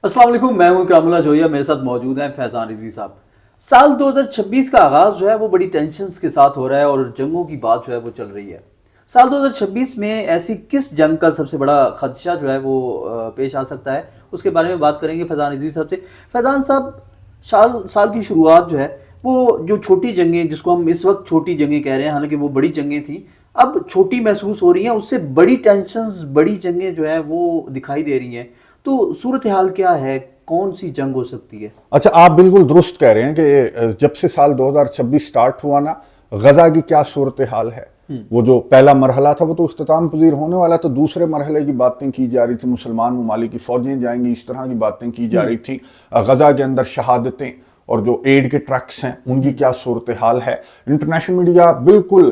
अस्सलाम वालेकुम, मैं हूं इकरामुल्लाह जोया, मेरे साथ मौजूद हैं फैज़ान रिजवी साहब। साल 2026 का आगाज़ जो है वो बड़ी टेंशन्स के साथ हो रहा है और जंगों की बात जो है वो चल रही है। साल 2026 में ऐसी किस जंग का सबसे बड़ा खदशा जो है वो पेश आ सकता है, उसके बारे में बात करेंगे फैज़ान रिजवी साहब से। फैज़ान साहब, साल की शुरुआत जो है वो जो छोटी जंगें, जिसको हम इस वक्त छोटी जंगें कह रहे हैं, हालांकि वो बड़ी जंगें थी, अब छोटी महसूस हो रही हैं, उससे बड़ी टेंशन्स, बड़ी जंगें जो है वो दिखाई दे रही हैं। तो सूरत हाल क्या है, कौन सी जंग हो सकती है? अच्छा, आप बिल्कुल दुरुस्त कह रहे हैं कि जब से साल 2026 स्टार्ट हुआ ना, गजा की क्या सूरत हाल है। वो जो पहला मरहला था वो तो इख्तिताम पजीर होने वाला, तो दूसरे मरहले की बातें की जा रही थी, मुसलमान ममालिक की फौजें जाएंगी, इस तरह की बातें की जा रही थी। गजा के अंदर शहादतें और जो एड के ट्रक्स हैं उनकी क्या सूरत हाल है। इंटरनेशनल मीडिया बिल्कुल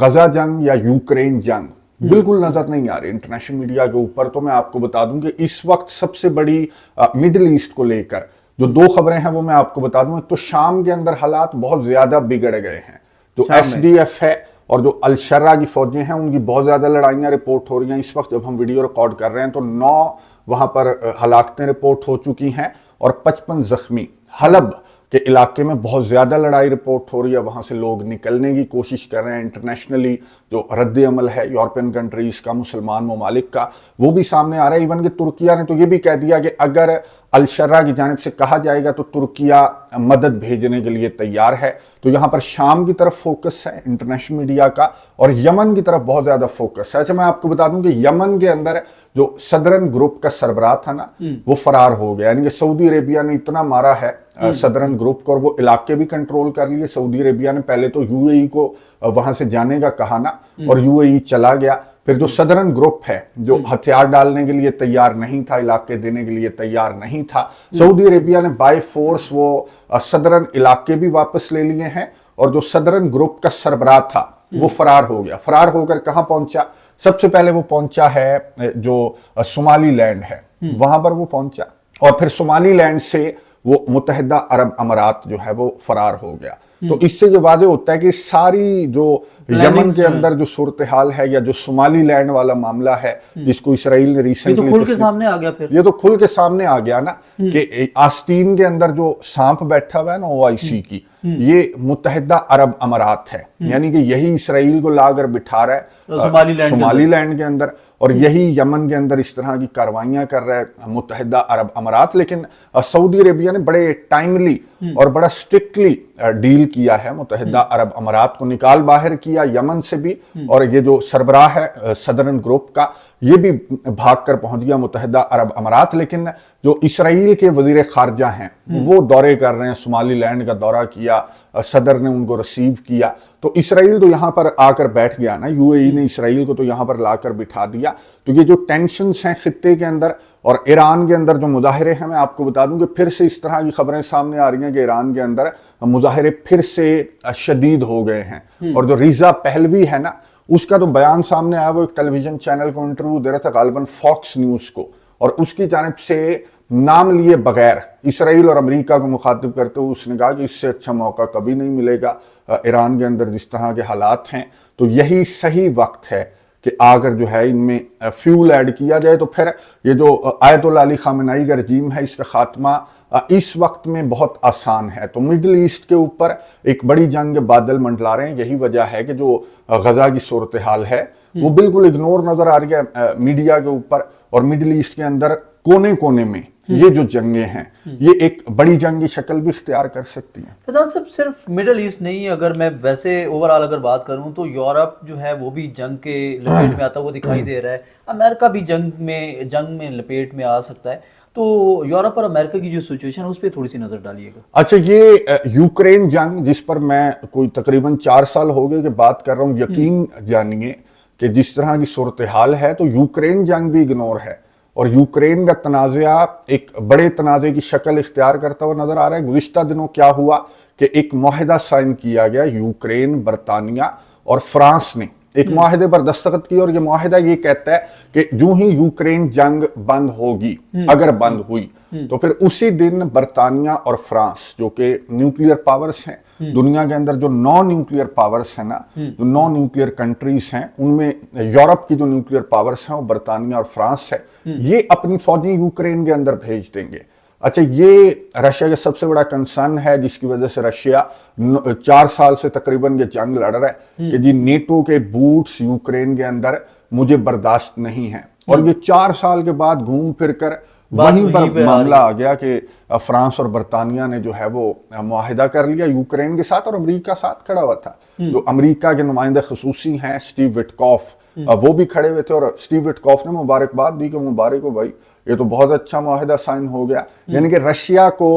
गजा जंग या यूक्रेन जंग बिल्कुल नजर नहीं आ रही इंटरनेशनल मीडिया के ऊपर। तो मैं आपको बता दूं कि इस वक्त सबसे बड़ी मिडिल ईस्ट को लेकर जो दो खबरें हैं वो मैं आपको बता दूं। तो शाम के अंदर हालात बहुत ज्यादा बिगड़ गए हैं। जो SDF है और जो अल-शर्रा की फौजें हैं उनकी बहुत ज्यादा लड़ाइयां रिपोर्ट हो रही हैं। इस वक्त जब हम वीडियो रिकॉर्ड कर रहे हैं तो 9 वहां पर हलाकतें रिपोर्ट हो चुकी हैं और 55 जख्मी। हलब के इलाके में बहुत ज़्यादा लड़ाई रिपोर्ट हो रही है, वहाँ से लोग निकलने की कोशिश कर रहे हैं। इंटरनेशनली जो रद्द अमल है यूरोपियन कंट्रीज़ का, मुसलमान ममालिक का, वो भी सामने आ रहा है। इवन कि तुर्किया ने तो ये भी कह दिया कि अगर अल-शर्रा की जानिब से कहा जाएगा तो तुर्किया मदद भेजने के लिए तैयार है। तो यहाँ पर शाम की तरफ फोकस है इंटरनेशनल मीडिया का और यमन की तरफ बहुत ज़्यादा फोकस है। अच्छा, मैं आपको बता दूं कि यमन के अंदर जो सदरन ग्रुप का सरबराह था ना, वो फरार हो गया। यानी कि सऊदी अरेबिया ने इतना मारा है सदरन ग्रुप को और वो इलाके भी कंट्रोल कर लिए। सऊदी अरेबिया ने पहले तो UAE को वहां से जाने का कहा ना, और UAE चला गया। फिर जो सदरन ग्रुप है जो हथियार डालने के लिए तैयार नहीं था, इलाके देने के लिए तैयार नहीं था, सऊदी अरेबिया ने बाय फोर्स वो सदरन इलाके भी वापस ले लिए हैं। और जो सदरन ग्रुप का सरबराह था वो फरार हो गया। फरार होकर कहां पहुंचा? सबसे पहले वो पहुंचा है जो सोमाली लैंड है, वहां पर वो पहुंचा और फिर सोमाली लैंड से वो मुत्तहिदा अरब अमारात जो है वो फरार हो गया। तो इससे ये वादे होता है कि सारी जो यमन के अंदर जो सूरत हाल है या जो सोमाली लैंड वाला मामला है जिसको इसराइल ने रिसेंटली, ये तो खुल के सामने आ गया। फिर ये तो खुल के सामने आ गया ना कि आस्तीन के अंदर जो सांप बैठा हुआ है ना OIC की, ये मुत्तहिदा अरब अमारात है। यानी कि यही इसराइल को लाकर बिठा रहा है सोमाली लैंड के अंदर और यही यमन के अंदर इस तरह की कार्रवाइयां कर रहा है मुत्तहिदा अरब अमारात। लेकिन सऊदी अरेबिया ने बड़े टाइमली और बड़ा स्ट्रिक्टली डील किया है, मुत्तहिदा अरब अमारात को निकाल बाहर किया यमन से भी। और ये जो सरबराह है सदरन ग्रुप का, ये भी भाग कर पहुंच गया मुत्तहिदा अरब अमारात। लेकिन जो इसराइल के वजीर खारजा हैं वो दौरे कर रहे हैं, सोमाली लैंड का दौरा किया, सदर ने उनको रिसीव किया। तो इसराइल तो यहाँ पर आकर बैठ गया ना, UAE ने इसराइल को तो यहाँ पर लाकर बिठा दिया। तो ये जो टेंशन्स हैं खित्ते के अंदर और ईरान के अंदर जो मुजाहरे हैं, मैं आपको बता दूं कि फिर से इस तरह की खबरें सामने आ रही हैं कि ईरान के अंदर मुजाहरे फिर से शदीद हो गए हैं। और जो रिजा पहलवी है ना, उसका तो बयान सामने आया, वो एक टेलीविजन चैनल को इंटरव्यू दे रहा था, गालिबन फॉक्स न्यूज़ को, और उसकी जानिब से नाम लिए बगैर इसराइल और अमेरिका को मुखातिब करते हुए उसने कहा कि इससे अच्छा मौका कभी नहीं मिलेगा ईरान के अंदर जिस तरह के हालात हैं। तो यही सही वक्त है कि आकर जो है इनमें फ्यूल ऐड किया जाए। तो फिर ये जो आयतुल्लाह अली खामेनेई का रजीम है, इसका खात्मा इस वक्त में बहुत आसान है। तो मिडिल ईस्ट के ऊपर एक बड़ी जंग बादल मंडला रहे हैं। यही वजह है कि जो गजा की सूरत हाल है वो बिल्कुल इग्नोर नजर आ रही है मीडिया के ऊपर। और मिडिल ईस्ट के अंदर कोने कोने में ये जो जंगें हैं ये एक बड़ी जंग की शक्ल भी इख्तियार कर सकती हैं। फैज़ान साहब, सिर्फ मिडिल ईस्ट नहीं, अगर मैं वैसे ओवरऑल अगर बात करूं तो यूरोप जो है वो भी जंग के लपेट में आता हुआ दिखाई दे रहा है। अमेरिका भी जंग में लपेट में आ सकता है। तो यूरोप और अमेरिका की जो सिचुएशन है उस पर थोड़ी सी नजर डालिएगा। अच्छा, ये यूक्रेन जंग जिस पर मैं कोई तकरीबन 4 साल हो गए कि बात कर रहा हूँ, यकीन जानिए कि जिस तरह की सूरत हाल है तो यूक्रेन जंग भी इग्नोर है। और यूक्रेन का तनाज़ा एक बड़े तनाज़े की शक्ल इख्तियार करता हुआ नजर आ रहा है। गुज़िश्ता दिनों क्या हुआ कि एक मुआहिदा साइन किया गया, यूक्रेन, बरतानिया और फ्रांस ने एक मुआहिदे पर दस्तखत की। और ये मुआहिदा ये कहता है कि जो ही यूक्रेन जंग बंद होगी, अगर बंद हुई तो फिर उसी दिन बरतानिया और फ्रांस जो कि न्यूक्लियर पावर्स हैं, दुनिया के अंदर जो नॉन न्यूक्लियर पावर्स हैं ना, जो नॉन न्यूक्लियर कंट्रीज हैं, उनमें यूरोप की जो न्यूक्लियर पावर्स हैं वो बरतानिया और फ्रांस है, ये अपनी फौजें यूक्रेन के अंदर भेज देंगे। अच्छा, ये रशिया का सबसे बड़ा कंसर्न है, जिसकी वजह से रशिया 4 साल से तकरीबन ये जंग लड़ रहा है कि जी नेटो के बूट्स यूक्रेन के अंदर मुझे बर्दाश्त नहीं है। और ये 4 साल के बाद घूम फिर कर वहीं पर मामला आ गया कि फ्रांस और बरतानिया ने जो है वो मुआहिदा कर लिया यूक्रेन के साथ, और अमेरिका साथ खड़ा हुआ था। जो अमेरिका के नुमाइंदे खसूसी हैं स्टीव विटकॉफ, वो भी खड़े हुए थे, और स्टीव विटकॉफ ने मुबारकबाद दी कि मुबारक हो भाई, ये तो बहुत अच्छा मुआहिदा साइन हो गया। यानी कि रशिया को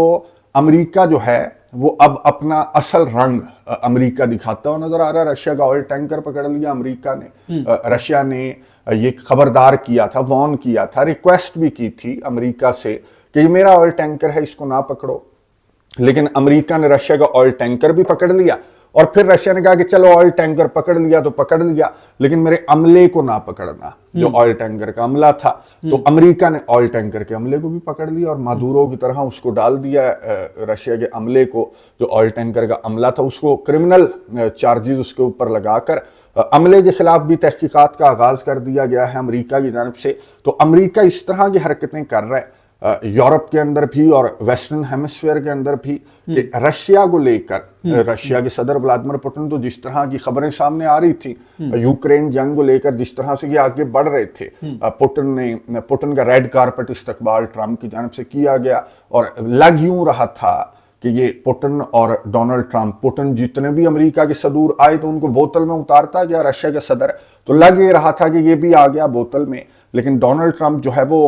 अमेरिका जो है वो अब अपना असल रंग अमेरिका दिखाता हुआ नजर आ रहा है। रशिया का ऑयल टैंकर पकड़ लिया अमेरिका ने। रशिया ने ये खबरदार किया था, वॉर्न किया था, रिक्वेस्ट भी की थी अमेरिका से कि ये मेरा ऑयल टैंकर है, इसको ना पकड़ो। लेकिन अमेरिका ने रशिया का ऑयल टैंकर भी पकड़ लिया, और फिर रशिया ने कहा कि चलो ऑयल टैंकर पकड़ लिया तो पकड़ लिया, लेकिन मेरे अमले को ना पकड़ना, जो ऑयल टैंकर का अमला था। तो अमेरिका ने ऑयल टैंकर के अमले को भी पकड़ लिया और मादुरो की तरह उसको डाल दिया। रशिया के अमले को, जो ऑयल टैंकर का अमला था, उसको क्रिमिनल चार्जेस उसके ऊपर लगाकर अमले के खिलाफ भी तहकीकात का आगाज कर दिया गया है अमेरिका की जानिब से। तो अमेरिका इस तरह की हरकतें कर रहा है यूरोप के अंदर भी और वेस्टर्न हेमिस्फीयर के अंदर भी, कि रशिया को लेकर रशिया के सदर व्लादिमीर पुतिन तो जिस तरह की खबरें सामने आ रही थी यूक्रेन जंग को लेकर, जिस तरह से ये आगे बढ़ रहे थे, पुतिन का रेड कारपेट इस्तकबाल ट्रंप की जानिब से किया गया, और लग यूं रहा था कि ये पुतिन और डोनाल्ड ट्रंप, पुतिन जितने भी अमेरिका के सदूर आए तो उनको बोतल में उतारता गया रशिया के सदर, तो लग ये रहा था कि ये भी आ गया बोतल में। लेकिन डोनाल्ड ट्रंप जो है वो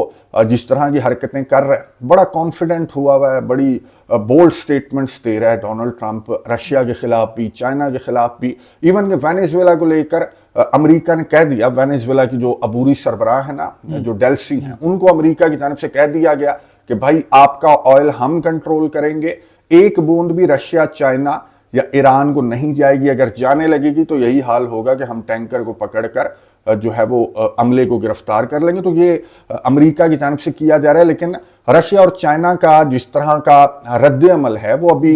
जिस तरह की हरकतें कर रहा है, बड़ा कॉन्फिडेंट हुआ है, बड़ी बोल्ड स्टेटमेंट्स दे रहा है डोनाल्ड ट्रंप, रशिया के खिलाफ भी, चाइना के खिलाफ भी। इवन कि वेनेजुएला को लेकर अमेरिका ने कह दिया, वेनेजुएला की जो अबूरी सरबराह है ना, जो डेल्सी हैं, उनको अमेरिका की जानिब से कह दिया गया कि भाई आपका ऑयल हम कंट्रोल करेंगे, एक बूंद भी रशिया, चाइना या ईरान को नहीं जाएगी। अगर जाने लगेगी तो यही हाल होगा कि हम टैंकर को पकड़कर जो है वो अमले को गिरफ्तार कर लेंगे। तो ये अमेरिका की जानिब से किया जा रहा है। लेकिन रशिया और चाइना का जिस तरह का रद्द अमल है वो अभी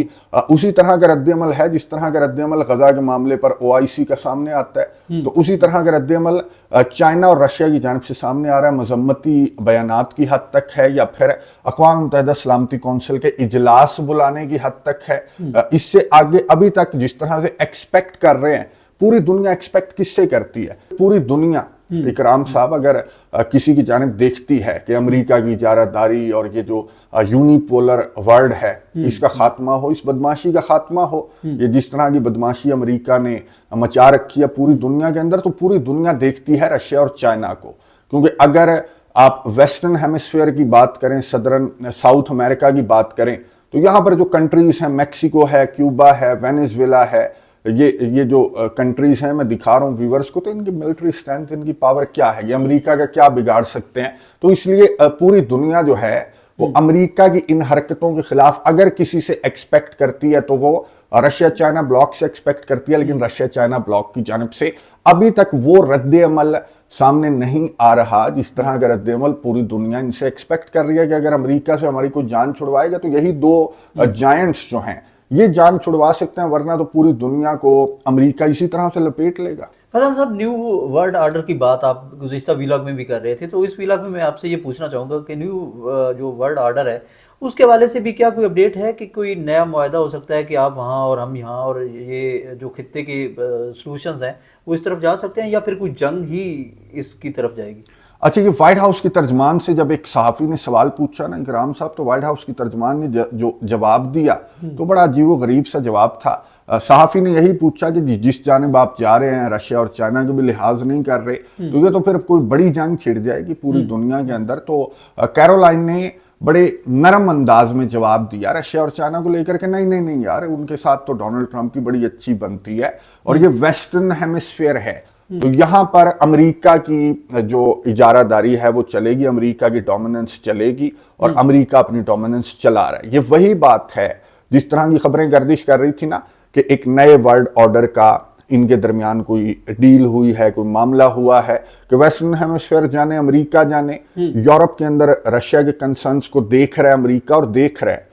उसी तरह का रद्द अमल है जिस तरह का रद्द अमल गजा के मामले पर OIC का सामने आता है। तो उसी तरह का रद्द अमल चाइना और रशिया की जानिब से सामने आ रहा है। मजम्मती बयानात की हद तक है, या फिर अक़वाम मुत्तहिदा सलामती कौंसिल के इजलास बुलाने की हद तक है। इससे आगे अभी तक जिस तरह से एक्सपेक्ट कर रहे हैं, पूरी दुनिया एक्सपेक्ट किससे करती है? पूरी दुनिया, इकराम साहब, अगर किसी की जानिब देखती है कि अमेरिका की इजारादारी और ये जो यूनिपोलर वर्ल्ड है इसका खात्मा हो, इस बदमाशी का खात्मा हो, ये जिस तरह की बदमाशी अमेरिका ने मचा रखी है पूरी दुनिया के अंदर, तो पूरी दुनिया देखती है रशिया और चाइना को। क्योंकि अगर आप वेस्टर्न हेमिस्फीयर की बात करें, सदर्न साउथ अमेरिका की बात करें, तो यहाँ पर जो कंट्रीज हैं, मैक्सिको है, क्यूबा है, वेनेजुएला है, ये जो कंट्रीज हैं, मैं दिखा रहा हूँ व्यूवर्स को, तो इनकी मिलिट्री स्ट्रेंथ, इनकी पावर क्या है, ये अमेरिका का क्या बिगाड़ सकते हैं। तो इसलिए पूरी दुनिया जो है वो अमेरिका की इन हरकतों के खिलाफ अगर किसी से एक्सपेक्ट करती है तो वो रशिया चाइना ब्लॉक से एक्सपेक्ट करती है। लेकिन रशिया चाइना ब्लॉक की जानिब से अभी तक वो रद्द अमल सामने नहीं आ रहा जिस तरह का रद्द अमल पूरी दुनिया इनसे एक्सपेक्ट कर रही है कि अगर अमेरिका से हमारी कोई जान छुड़वाएगा तो यही दो जायंट्स जो हैं ये जान छुड़वा सकते हैं, वरना तो पूरी दुनिया को अमेरिका इसी तरह से लपेट लेगा। फैजान साहब, न्यू वर्ल्ड ऑर्डर की बात आप गुज़िश्ता व्लॉग में भी कर रहे थे, तो इस व्लॉग में मैं आपसे ये पूछना चाहूँगा कि न्यू जो वर्ल्ड ऑर्डर है उसके हवाले से भी क्या कोई अपडेट है कि कोई नया मुआहदा हो सकता है कि आप वहाँ और हम यहाँ, और ये जो खित्ते के सॉल्यूशंस हैं वो इस तरफ जा सकते हैं, या फिर कोई जंग ही इसकी तरफ जाएगी? अच्छा, ये व्हाइट हाउस की तर्जमान से जब एक सहाफ़ी ने सवाल पूछा ना इकराम साहब, तो व्हाइट हाउस की तर्जमान ने जो जवाब दिया तो बड़ा अजीब गरीब सा जवाब था। सहाफ़ी ने यही पूछा कि जिस जानिब आप जा रहे हैं रशिया और चाइना के भी लिहाज नहीं कर रहे, तो ये तो फिर कोई बड़ी जंग छिड़ जाएगी पूरी दुनिया के अंदर। तो कैरोलाइन ने बड़े नरम अंदाज में जवाब दिया रशिया और चाइना को लेकर के, नहीं नहीं नहीं यार, उनके साथ तो डोनाल्ड ट्रंप की बड़ी अच्छी बनती है और ये वेस्टर्न हेमिस्फीयर है, तो यहाँ पर अमेरिका की जो इजारादारी है वो चलेगी, अमेरिका की डोमिनेंस चलेगी और अमेरिका अपनी डोमिनेंस चला रहा है। ये वही बात है जिस तरह की खबरें गर्दिश कर रही थी ना कि एक नए वर्ल्ड ऑर्डर का इनके दरमियान कोई डील हुई है, कोई मामला हुआ है कि वेस्टर्न हेमिस्फीयर जाने, अमेरिका जाने, यूरोप के अंदर रशिया के कंसर्न्स को देख रहा है अमेरिका और देख रहा है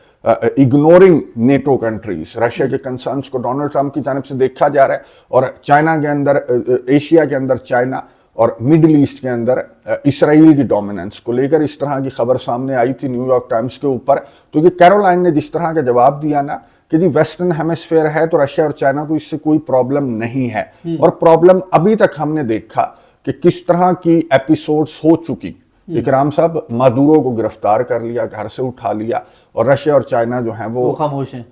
इग्नोरिंग नेटो कंट्रीज। रशिया के कंसर्न्स को डोनाल्ड ट्रंप की जानिब से देखा जा रहा है और चाइना के अंदर, एशिया के अंदर चाइना اور मिडिल ईस्ट के अंदर इसराइल की डोमिनेंस को लेकर इस तरह की खबर सामने आई थी न्यूयॉर्क टाइम्स के ऊपर, तो ये कैरोलाइन ने जिस तरह का जवाब दिया ना कि जी वेस्टर्न हेमिस्फीयर है तो रशिया और चाइना को इससे कोई प्रॉब्लम नहीं है। और प्रॉब्लम अभी तक हमने देखा कि किस तरह की एपिसोड्स हो चुकी। इकराम साहब, मादुरो को गिरफ्तार कर लिया, घर से उठा लिया, और रशिया और चाइना जो है वो खामोश हैं,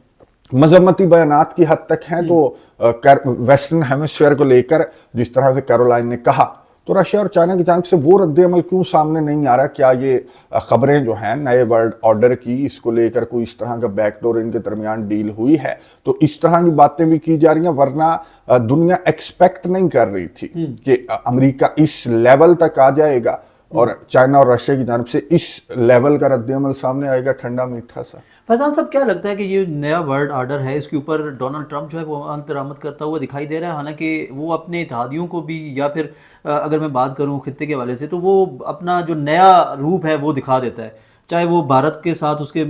मजम्मती बयानात की हद तक हैं। तो वेस्टर्न हेमिस्फीयर को लेकर जिस तरह से कैरोलाइन ने कहा, तो रशिया और चाइना की जानिब से वो रद्द अमल क्यों सामने नहीं आ रहा? क्या ये खबरें जो हैं नए वर्ल्ड ऑर्डर की, इसको लेकर कोई इस तरह का बैकडोर इनके दरमियान डील हुई है? तो इस तरह की बातें भी की जा रही हैं, वरना दुनिया एक्सपेक्ट नहीं कर रही थी कि अमेरिका इस लेवल तक आ जाएगा और चाइना और रशिया की जानिब से इस लेवल का रद्द अमल सामने आएगा, ठंडा मीठा सा। फैजान साहब, क्या लगता है कि ये नया वर्ल्ड ऑर्डर है, इसके ऊपर डोनाल्ड ट्रंप जो है वो अंत दरामद करता हुआ दिखाई दे रहा है? हालांकि वो अपने इत्तेहादियों को भी, या फिर अगर मैं बात करूं खित्ते के हवाले से, तो वो अपना जो नया रूप है वो दिखा देता है। चाहे वो भारत के साथ उसके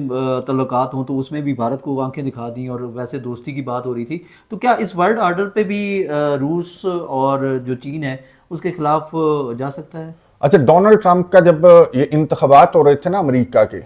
तल्लुकात हों तो उसमें भी भारत को आंखें दिखा दी, और वैसे दोस्ती की बात हो रही थी। तो क्या इस वर्ल्ड ऑर्डर पे भी रूस और जो चीन है उसके खिलाफ जा सकता है? अच्छा, डोनाल्ड ट्रंप का जब ये इंतखाबात हो रहे थे ना अमेरिका के,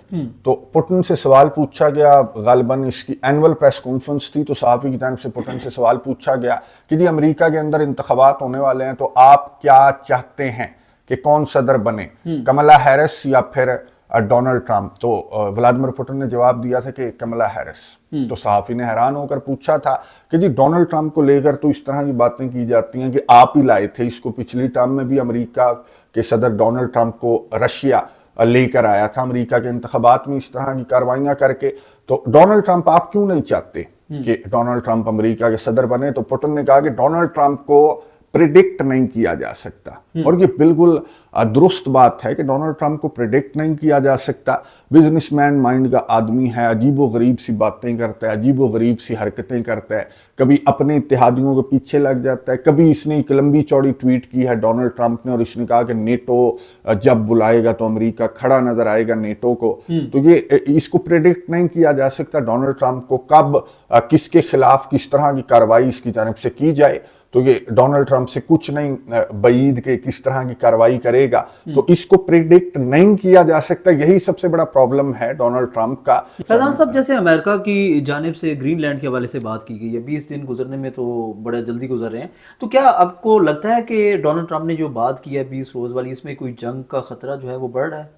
तो पुतिन से सवाल पूछा गया, गालिबन इसकी एनुअल प्रेस कॉन्फ्रेंस थी, तो सहाफ़ी की जानिब से पुतिन से सवाल पूछा गया कि जी अमेरिका के अंदर इंतखाबात होने वाले हैं, तो आप क्या चाहते हैं कि कौन सदर बने, कमला हैरिस या फिर डोनाल्ड ट्रंप? तो व्लादिमीर पुतिन ने जवाब दिया था कि कमला हैरिस। तो सहाफ़ी ने हैरान होकर पूछा था कि जी डोनाल्ड ट्रंप को लेकर तो इस तरह की बातें की जाती हैं कि आप ही लाए थे इसको, पिछली टर्म में भी अमेरिका के सदर डोनाल्ड ट्रंप को रशिया लेकर आया था अमेरिका के इंतखाबात में इस तरह की कार्रवाइयां करके। तो डोनाल्ड ट्रंप आप क्यों नहीं चाहते कि डोनाल्ड ट्रंप अमेरिका के सदर बने? तो पुतिन ने कहा कि डोनाल्ड ट्रंप को प्रिडिक्ट नहीं किया जा सकता, और ये बिल्कुल दुरुस्त बात है कि डोनाल्ड ट्रंप को प्रिडिक्ट नहीं किया जा सकता। बिजनेसमैन माइंड का आदमी है, अजीबो गरीब सी बातें करता है, अजीबो गरीब सी हरकतें करता है, कभी अपने इत्तेहादियों के पीछे लग जाता है। कभी इसने एक लंबी चौड़ी ट्वीट की है डोनाल्ड ट्रंप ने, और इसने कहा कि नेटो जब बुलाएगा तो अमेरिका खड़ा नजर आएगा नेटो को। तो ये इसको प्रिडिक्ट नहीं किया जा सकता डोनाल्ड ट्रंप को कब किसके खिलाफ किस तरह की कार्रवाई इसकी जानिब से की जाए। तो ये डोनाल्ड ट्रंप से कुछ नहीं बईद के किस तरह की कार्रवाई करेगा, तो इसको प्रिडिक्ट नहीं किया जा सकता। यही सबसे बड़ा प्रॉब्लम है डोनाल्ड ट्रंप का। फैजान साहब, जैसे अमेरिका की जानिब से ग्रीनलैंड के हवाले से बात की गई है, 20 दिन गुजरने में तो बड़े जल्दी गुजर रहे हैं, तो क्या आपको लगता है कि डोनाल्ड ट्रंप ने जो बात की है 20 रोज वाली, इसमें कोई जंग का खतरा जो है वो बढ़ रहा है?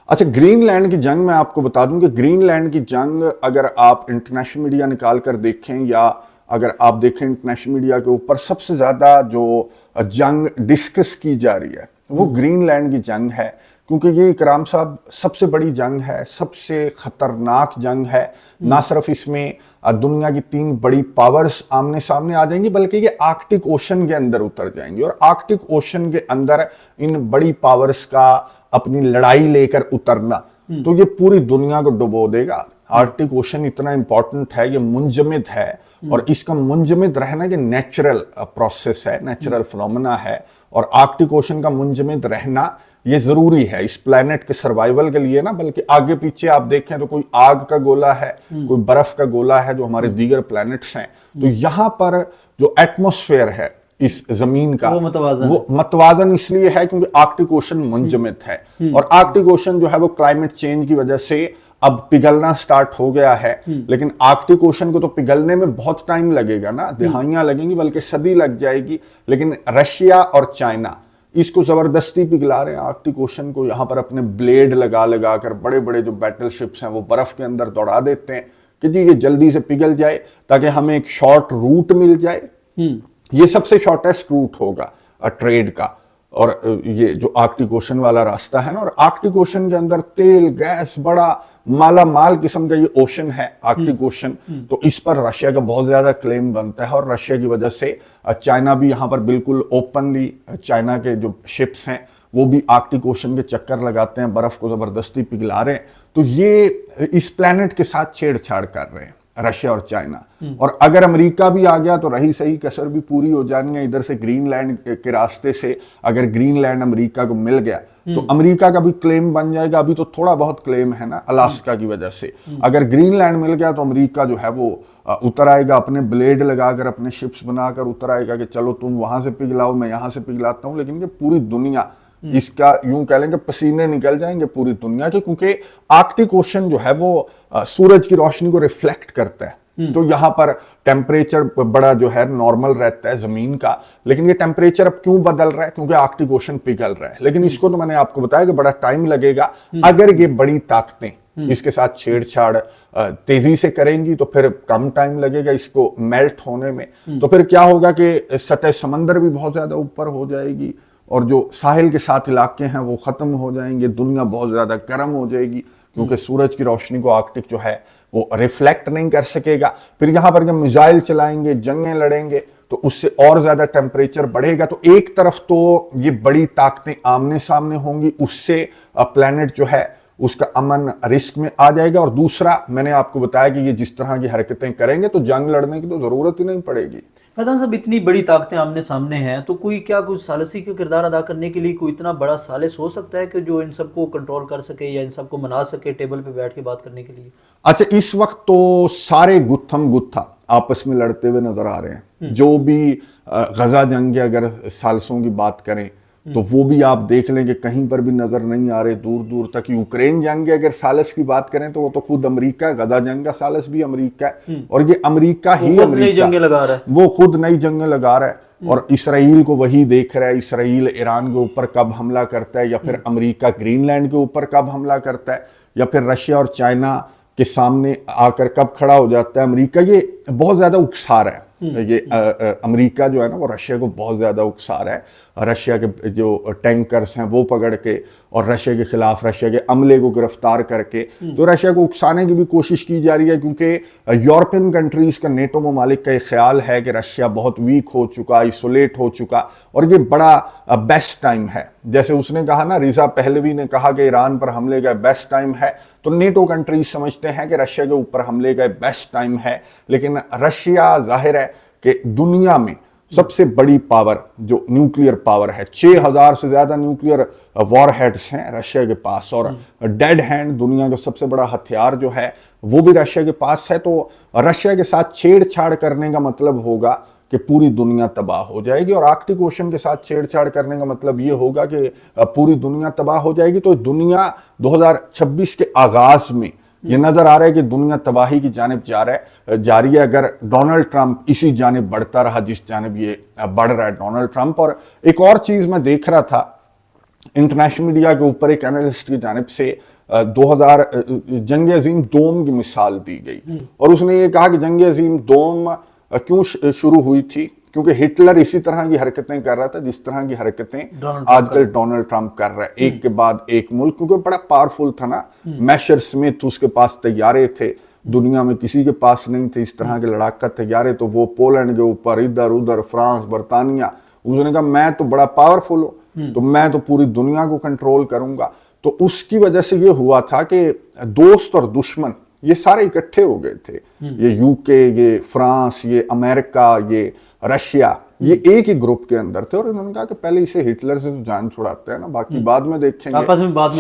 अच्छा, ग्रीनलैंड की जंग मैं आपको बता दूं कि ग्रीनलैंड की जंग अगर आप इंटरनेशनल मीडिया निकाल कर देखें, या अगर आप देखें इंटरनेशनल मीडिया के ऊपर, सबसे ज्यादा जो जंग डिस्कस की जा रही है वो ग्रीनलैंड की जंग है, क्योंकि ये इकराम साहब सबसे बड़ी जंग है, सबसे खतरनाक जंग है। ना सिर्फ इसमें दुनिया की 3 बड़ी पावर्स आमने सामने आ जाएंगी, बल्कि ये आर्कटिक ओशन के अंदर उतर जाएंगी, और आर्कटिक ओशन के अंदर इन बड़ी पावर्स का अपनी लड़ाई लेकर उतरना, तो ये पूरी दुनिया को डुबो देगा। आर्कटिक ओशन इतना इंपॉर्टेंट है, ये मुंजमद है, और इसका मुंजमद रहना ये नेचुरल प्रोसेस है, नेचुरल फिनोमेना है, और आर्कटिक ओशन का मुंजमद रहना ये जरूरी है इस प्लेनेट के सर्वाइवल के लिए ना। बल्कि आगे पीछे आप देखें तो कोई आग का गोला है, कोई बर्फ का गोला है जो हमारे दीगर प्लैनेट्स हैं, तो यहाँ पर जो एटमॉस्फेयर है इस जमीन का वो मतवाजन इसलिए है क्योंकि आर्कटिक ओशन मुंजमद है, और आर्कटिक ओशन जो है वो क्लाइमेट चेंज की वजह से अब पिघलना स्टार्ट हो गया है। लेकिन आर्कटिक ओशन को तो पिघलने में बहुत टाइम लगेगा ना, दिहाइयां लगेंगी, बल्कि सदी लग जाएगी। लेकिन रशिया और चाइना इसको जबरदस्ती पिघला रहे हैं आर्कटिक ओशन को, यहाँ पर अपने ब्लेड लगा लगा कर बड़े बड़े जो बैटल शिप्स हैं वो बर्फ के अंदर दौड़ा देते हैं कि जी ये जल्दी से पिघल जाए ताकि हमें एक शॉर्ट रूट मिल जाए। ये सबसे शॉर्टेस्ट रूट होगा ट्रेड का, और ये जो आर्कटिक ओशन वाला रास्ता है ना, और आर्कटिक ओशन के अंदर तेल गैस बड़ा माला माल किस्म का ये ओशन है आर्कटिक ओशन। तो इस पर रशिया का बहुत ज्यादा क्लेम बनता है, और रशिया की वजह से चाइना भी यहाँ पर बिल्कुल ओपनली, चाइना के जो शिप्स हैं वो भी आर्कटिक ओशन के चक्कर लगाते हैं, बर्फ को जबरदस्ती पिघला रहे हैं। तो ये इस प्लेनेट के साथ छेड़छाड़ कर रहे हैं, रशिया और चाइना। और अगर अमेरिका भी आ गया तो रही सही कसर भी पूरी हो जानी है। इधर से ग्रीनलैंड के रास्ते से अगर ग्रीनलैंड अमेरिका को मिल गया तो अमेरिका का भी क्लेम बन जाएगा। अभी तो थोड़ा बहुत क्लेम है ना अलास्का की वजह से। अगर ग्रीनलैंड मिल गया तो अमेरिका जो है वो उतर आएगा, अपने ब्लेड लगाकर, अपने शिप्स बनाकर उतर आएगा कि चलो तुम वहां से पिघलाओ, मैं यहां से पिघलाता हूं। लेकिन ये पूरी दुनिया इसका यूं कह लेंगे पसीने निकल जाएंगे पूरी दुनिया के, क्योंकि आर्कटिक ओशन जो है वो सूरज की रोशनी को रिफ्लेक्ट करता है। तो यहाँ पर टेम्परेचर बड़ा जो है नॉर्मल रहता है जमीन का, लेकिन ये टेम्परेचर अब क्यों बदल रहा है? क्योंकि आर्कटिक ओशन पिघल रहा है। लेकिन इसको तो मैंने आपको बताया कि बड़ा टाइम लगेगा। अगर ये बड़ी ताकतें इसके साथ छेड़छाड़ तेजी से करेंगी तो फिर कम टाइम लगेगा इसको मेल्ट होने में। तो फिर क्या होगा कि सतह समंदर भी बहुत ज्यादा ऊपर हो जाएगी और जो साहिल के साथ इलाके हैं वो खत्म हो जाएंगे, दुनिया बहुत ज्यादा गर्म हो जाएगी, क्योंकि सूरज की रोशनी को आर्कटिक जो है वो रिफ्लेक्ट नहीं कर सकेगा। फिर यहाँ पर जब मिसाइल चलाएंगे, जंगें लड़ेंगे, तो उससे और ज्यादा टेम्परेचर बढ़ेगा। तो एक तरफ तो ये बड़ी ताकतें आमने सामने होंगी, उससे प्लेनेट जो है उसका अमन रिस्क में आ जाएगा। और दूसरा, मैंने आपको बताया कि ये जिस तरह की हरकतें करेंगे तो जंग लड़ने की तो जरूरत ही नहीं पड़ेगी। फैजान साहब, इतनी बड़ी ताकतें आमने सामने हैं तो कोई क्या कुछ सालिसी का किरदार अदा करने के लिए कोई इतना बड़ा सालिस हो सकता है कि जो इन सबको कंट्रोल कर सके या इन सबको मना सके टेबल पे बैठ के बात करने के लिए? अच्छा, इस वक्त तो सारे गुत्थम गुत्था आपस में लड़ते हुए नजर आ रहे हैं। जो भी गजा जंग अगर सालिसों की बात करें तो वो भी आप देख लें कि कहीं पर भी नजर नहीं आ रहे दूर दूर तक। यूक्रेन जंग अगर सालिस की बात करें तो वो तो खुद अमेरिका, गजा जंग का सालिस भी अमेरिका है। और ये अमेरिका ही अमेरिका लगा रहा है, वो खुद नई जंगें लगा रहा है। और इसराइल को वही देख रहा है, इसराइल ईरान के ऊपर कब हमला करता है, या फिर अमेरिका ग्रीनलैंड के ऊपर कब हमला करता है, या फिर रशिया और चाइना के सामने आकर कब खड़ा हो जाता है अमेरिका। ये बहुत ज्यादा उकसा रहा है। ये अमेरिका जो है ना वो रशिया को बहुत ज्यादा उकसा रहा है। रशिया के जो टैंकर्स हैं वो पकड़ के और रशिया के खिलाफ रशिया के अमले को गिरफ्तार करके तो रशिया को उकसाने की भी कोशिश की जा रही है। क्योंकि यूरोपियन कंट्रीज का, नेटो ममालिक का ये ख्याल है कि रशिया बहुत वीक हो चुका, आइसोलेट हो चुका और ये बड़ा बेस्ट टाइम है। जैसे उसने कहा ना, रिजा पहलवी ने कहा कि ईरान पर हमले का बेस्ट टाइम है, तो नेटो कंट्रीज समझते हैं कि रशिया के ऊपर हमले का बेस्ट टाइम है। लेकिन रशिया जाहिर है कि दुनिया में सबसे बड़ी पावर जो न्यूक्लियर पावर है, 6000 से ज्यादा न्यूक्लियर वॉरहेड्स हैं रशिया के पास, और डेड हैंड दुनिया का सबसे बड़ा हथियार जो है वो भी रशिया के पास है। तो रशिया के साथ छेड़छाड़ करने का मतलब होगा कि पूरी दुनिया तबाह हो जाएगी, और आर्कटिक ओशन के साथ छेड़छाड़ करने का मतलब ये होगा कि पूरी दुनिया तबाह हो जाएगी। तो दुनिया 2026 के आगाज में ये नजर आ रहा है कि दुनिया तबाही की जानिब जा रही है, अगर डोनाल्ड ट्रंप इसी जानिब बढ़ता रहा जिस जानिब ये बढ़ रहा है डोनाल्ड ट्रंप। और एक और चीज मैं देख रहा था इंटरनेशनल मीडिया के ऊपर, एक एनालिस्ट की जानिब से 2000 जंग अजीम दोम की मिसाल दी गई, और उसने ये कहा कि जंग अजीम दोम क्यों शुरू हुई थी, क्योंकि हिटलर इसी तरह की हरकतें कर रहा था जिस तरह की हरकतें आजकल डोनाल्ड ट्रंप कर रहा है, एक के बाद एक मुल्क, क्योंकि बड़ा पावरफुल था ना। मैशर स्मिथ, उसके पास तैयारे थे, दुनिया में किसी के पास नहीं थे इस तरह के लड़ाका तैयारे, तो वो पोलैंड के ऊपर इधर उधर फ्रांस, बर्तानिया, उसने कहा मैं तो बड़ा पावरफुल हूं, तो मैं तो पूरी दुनिया को कंट्रोल करूंगा। तो उसकी वजह से ये हुआ था कि दोस्त और दुश्मन ये सारे इकट्ठे हो गए थे। ये यूके, ये फ्रांस, ये अमेरिका, ये रशिया, ये एक ही ग्रुप के अंदर थे, और इन्होंने कहा कि पहले इसे हिटलर से तो जान छुड़ाते हैं ना, बाकी बाद में देखेंगे, आपस में बाद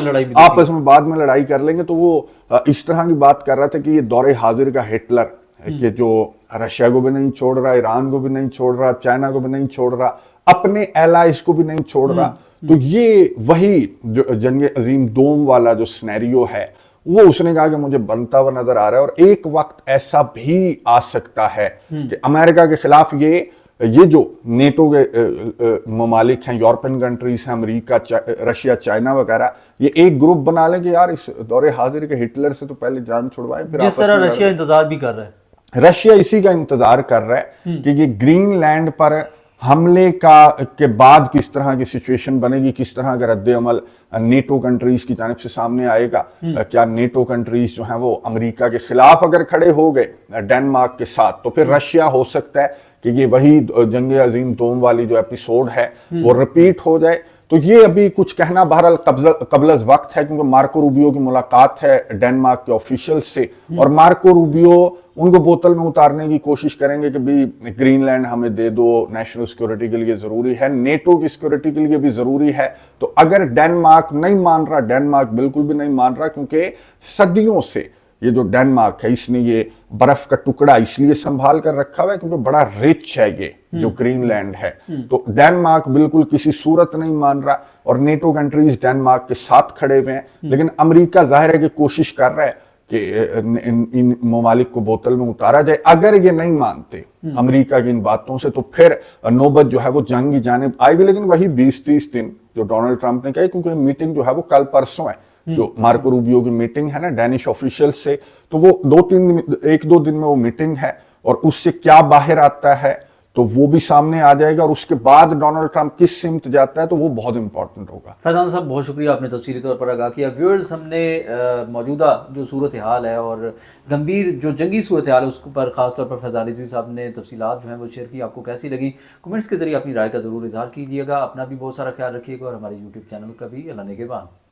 में लड़ाई कर लेंगे। तो वो इस तरह की बात कर रहा था कि ये दौरे हाजिर का हिटलर कि जो रशिया को भी नहीं छोड़ रहा, ईरान को भी नहीं छोड़ रहा, चाइना को भी नहीं छोड़ रहा, अपने एलाइज को भी नहीं छोड़ रहा। तो ये वही जो जंग अजीम दोम वाला जो सिनेरियो है वो उसने कहा कि मुझे बनता हुआ नजर आ रहा है। और एक वक्त ऐसा भी आ सकता है कि अमेरिका के खिलाफ ये जो नेटो के ममालिक हैं, यूरोपियन कंट्रीज हैं, अमेरिका, रशिया, चाइना वगैरह, ये एक ग्रुप बना लें कि यार इस दौरे हाजिर के हिटलर से तो पहले जान छुड़वाए। फिर जिस तरह रशिया इंतजार भी कर रहा है, रशिया इसी का इंतजार कर रहा है कि ये ग्रीनलैंड पर हमले के बाद किस तरह की सिचुएशन बनेगी, किस तरह का रद्द अमल नेटो कंट्रीज की जानिब से सामने आएगा। क्या नेटो कंट्रीज जो हैं वो अमेरिका के खिलाफ अगर खड़े हो गए डेनमार्क के साथ, तो फिर रशिया हो सकता है कि ये वही जंग अजीम दोम वाली जो एपिसोड है वो रिपीट हो जाए। तो ये अभी कुछ कहना बहरहाल कबल अज़ वक्त है, क्योंकि मार्को रूबियो की मुलाकात है डेनमार्क के ऑफिशियल से, और मार्को रूबियो उनको बोतल में उतारने की कोशिश करेंगे कि भी ग्रीनलैंड हमें दे दो, नेशनल सिक्योरिटी के लिए जरूरी है, नेटो की सिक्योरिटी के लिए भी जरूरी है। तो अगर डेनमार्क नहीं मान रहा, डेनमार्क बिल्कुल भी नहीं मान रहा, क्योंकि सदियों से ये जो डेनमार्क है इसने ये बर्फ का टुकड़ा इसलिए संभाल कर रखा हुआ है क्योंकि बड़ा रिच है ये जो ग्रीनलैंड है। तो डेनमार्क बिल्कुल किसी सूरत नहीं मान रहा, और नेटो कंट्रीज डेनमार्क के साथ खड़े हुए हैं। लेकिन अमेरिका जाहिर है कि कोशिश कर रहा है कि इन ममालिक को बोतल में उतारा जाए। अगर ये नहीं मानते अमेरिका की इन बातों से, तो फिर नौबत जो है वो जंग की जानिब आएगी। लेकिन वही 20-30 दिन जो डोनाल्ड ट्रंप ने कहा, क्योंकि मीटिंग जो है वो कल परसों है, जो मार्को रूबियो की मीटिंग है ना डैनिश ऑफिशियल से, तो वो 1-2 दिन में वो मीटिंग है, और उससे क्या बाहर आता है तो वो भी सामने आ जाएगा, और उसके बाद डोनाल्ड ट्रंप किस सिमत जाता है तो वो बहुत इंपॉर्टेंट होगा। फैजान साहब बहुत शुक्रिया, आपने तफसीली तौर पर आगाह किया। व्यूअर्स, हमने मौजूदा जो सूरत हाल है और गंभीर जो जंगी सूरत हाल है उस पर खास तौर पर फैजान रिजवी साहब ने तफसीलात जो हैं वो शेयर की। आपको कैसी लगी कमेंट्स के जरिए अपनी राय का ज़रूर इजहार कीजिएगा। अपना भी बहुत सारा ख्याल रखिएगा और हमारे यूट्यूब चैनल का भी। अल्लाह निगहबान।